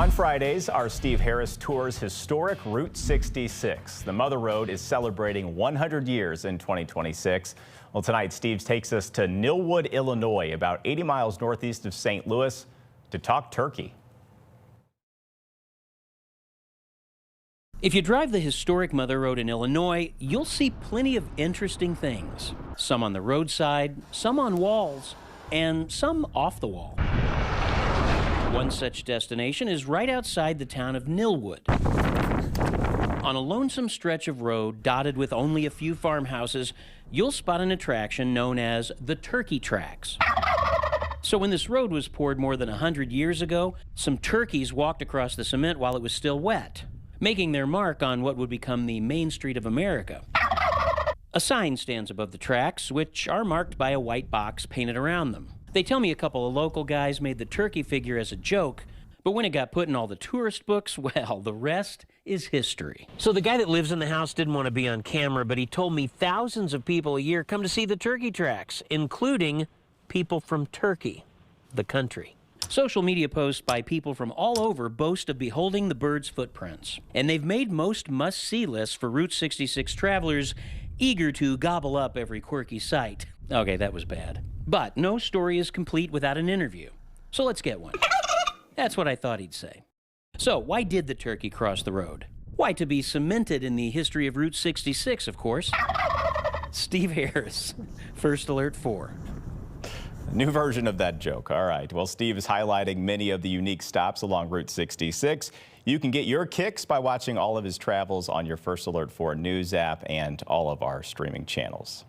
On Fridays, our Steve Harris tours historic Route 66. The Mother Road is celebrating 100 years in 2026. Well, tonight, Steve takes us to Nilwood, Illinois, about 80 miles northeast of St. Louis, to talk turkey. If you drive the historic Mother Road in Illinois, you'll see plenty of interesting things. Some on the roadside, some on walls, and some off the wall. One such destination is right outside the town of Nilwood. On a lonesome stretch of road dotted with only a few farmhouses, you'll spot an attraction known as the turkey tracks. So when this road was poured more than 100 years ago, some turkeys walked across the cement while it was still wet, making their mark on what would become the Main Street of America. A sign stands above the tracks, which are marked by a white box painted around them. They tell me a couple of local guys made the turkey figure as a joke, but when it got put in all the tourist books, well, the rest is history. So the guy that lives in the house didn't want to be on camera, but he told me thousands of people a year come to see the turkey tracks, including people from Turkey, the country. Social media posts by people from all over boast of beholding the birds' footprints, and they've made most must-see lists for Route 66 travelers eager to gobble up every quirky sight. Okay, that was bad. But no story is complete without an interview. So let's get one. That's what I thought he'd say. So why did the turkey cross the road? Why, to be cemented in the history of Route 66, of course. Steve Harris, First Alert 4. New version of that joke. All right. Well, Steve is highlighting many of the unique stops along Route 66. You can get your kicks by watching all of his travels on your First Alert 4 news app and all of our streaming channels.